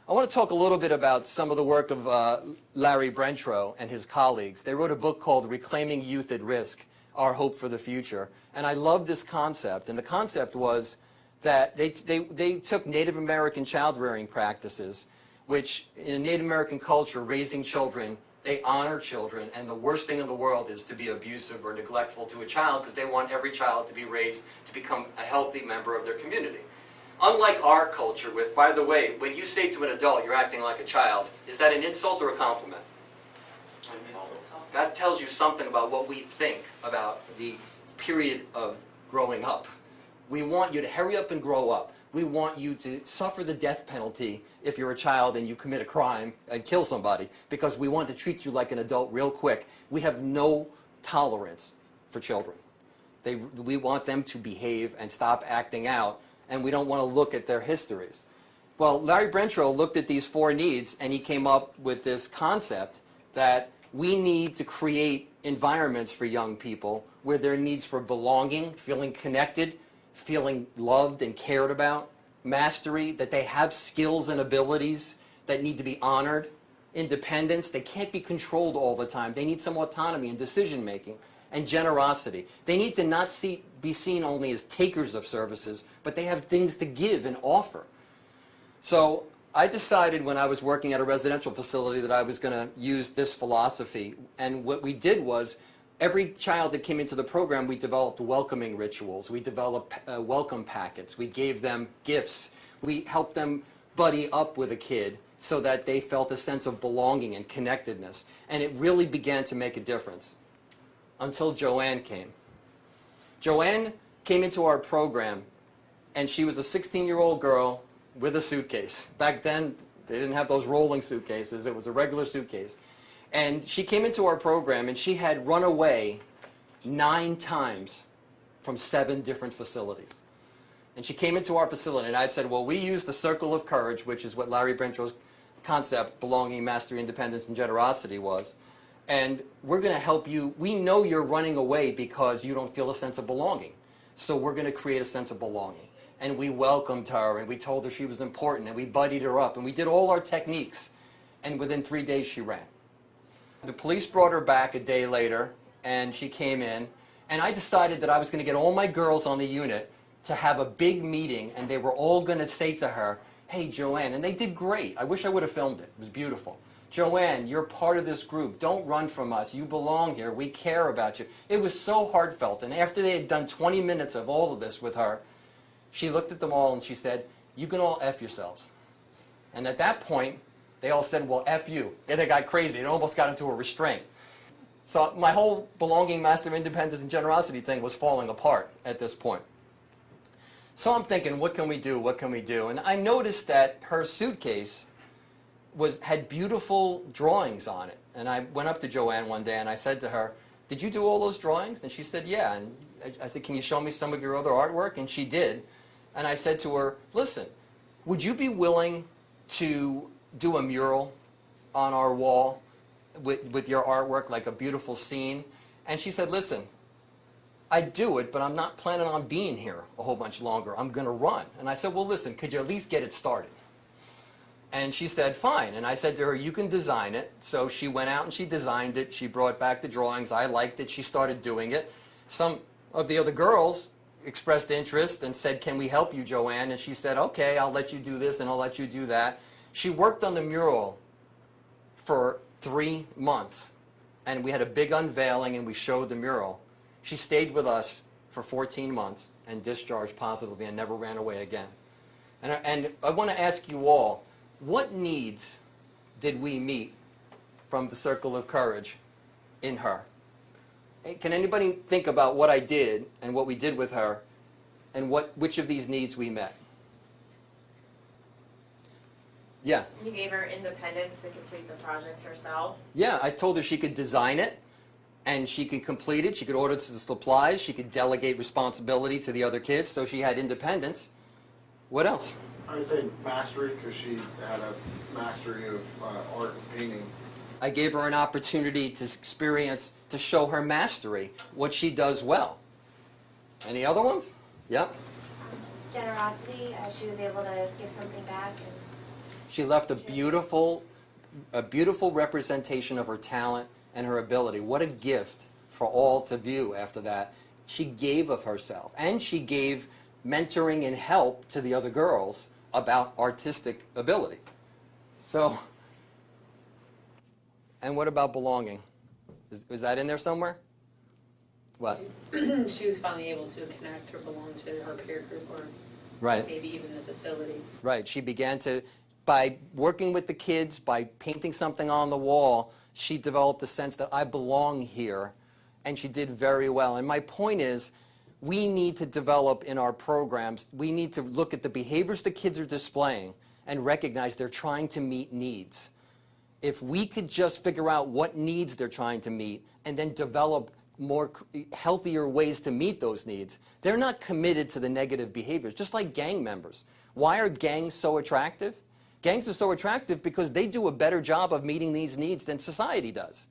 I want to talk a little bit about some of the work of Larry Brentro and his colleagues. They wrote a book called Reclaiming Youth at Risk, Our Hope for the Future. And I love this concept. And the concept was that they took Native American child-rearing practices, which in Native American culture, raising children, they honor children, and the worst thing in the world is to be abusive or neglectful to a child, because they want every child to be raised to become a healthy member of their community. Unlike our culture with, by the way, when you say to an adult you're acting like a child, is that an insult or a compliment? Insult. That tells you something about what we think about the period of growing up. We want you to hurry up and grow up. We want you to suffer the death penalty if you're a child and you commit a crime and kill somebody, because we want to treat you like an adult real quick. We have no tolerance for children. We want them to behave and stop acting out, and we don't want to look at their histories. Well, Larry Brentro looked at these 4 needs, and he came up with this concept that we need to create environments for young people where their needs for belonging, feeling connected, feeling loved and cared about, mastery, that they have skills and abilities that need to be honored, independence, they can't be controlled all the time. They need some autonomy and decision making, and generosity. They need to not be seen only as takers of services, but they have things to give and offer. So I decided when I was working at a residential facility that I was going to use this philosophy, and what we did was every child that came into the program, we developed welcoming rituals. We developed welcome packets. We gave them gifts. We helped them buddy up with a kid so that they felt a sense of belonging and connectedness. And it really began to make a difference until Joanne came. Joanne came into our program, and she was a 16-year-old girl with a suitcase. Back then, they didn't have those rolling suitcases. It was a regular suitcase. And she came into our program, and she had run away 9 times from 7 different facilities. And she came into our facility, and I said, well, we use the circle of courage, which is what Larry Brentro's concept, belonging, mastery, independence, and generosity was. And we're going to help you. We know you're running away because you don't feel a sense of belonging. So we're going to create a sense of belonging. And we welcomed her, and we told her she was important, and we buddied her up, and we did all our techniques. And within 3 days, she ran. The police brought her back a day later, and she came in, and I decided that I was going to get all my girls on the unit to have a big meeting, and they were all going to say to her, hey, Joanne, and they did great. I wish I would have filmed it. It was beautiful. Joanne, you're part of this group. Don't run from us. You belong here. We care about you. It was so heartfelt, and after they had done 20 minutes of all of this with her, she looked at them all and she said, you can all F yourselves. And at that point, they all said, well, F you. And they got crazy. It almost got into a restraint. So my whole belonging, master, independence, and generosity thing was falling apart at this point. So I'm thinking, what can we do? What can we do? And I noticed that her suitcase had beautiful drawings on it. And I went up to Joanne one day and I said to her, did you do all those drawings? And she said, yeah. And I said, can you show me some of your other artwork? And she did. And I said to her, listen, would you be willing to do a mural on our wall with your artwork, like a beautiful scene? And she said, listen, I'd do it, but I'm not planning on being here a whole bunch longer. I'm going to run. And I said, well, listen, could you at least get it started? And she said, fine. And I said to her, you can design it. So she went out and she designed it. She brought back the drawings. I liked it. She started doing it. Some of the other girls expressed interest and said, can we help you, Joanne? And she said, okay, I'll let you do this and I'll let you do that. She worked on the mural for 3 months. And we had a big unveiling and we showed the mural. She stayed with us for 14 months and discharged positively and never ran away again. And I want to ask you all, what needs did we meet from the Circle of Courage in her? Can anybody think about what I did and what we did with her and which of these needs we met? Yeah. You gave her independence to complete the project herself? Yeah, I told her she could design it and she could complete it. She could order the supplies. She could delegate responsibility to the other kids, so she had independence. What else? I would say mastery, because she had a mastery of art and painting. I gave her an opportunity to experience, to show her mastery, what she does well. Any other ones? Yep. Generosity, she was able to give something back. She left a beautiful representation of her talent and her ability. What a gift for all to view after that. She gave of herself, and she gave mentoring and help to the other girls about artistic ability. So, and what about belonging? Is that in there somewhere? What? She was finally able to connect or belong to her peer group, or Right. maybe even the facility. Right. She began to, by working with the kids, by painting something on the wall, she developed a sense that I belong here, and she did very well. And my point is, we need to develop in our programs, we need to look at the behaviors the kids are displaying and recognize they're trying to meet needs. If we could just figure out what needs they're trying to meet and then develop more healthier ways to meet those needs, they're not committed to the negative behaviors, just like gang members. Why are gangs so attractive? Gangs are so attractive because they do a better job of meeting these needs than society does.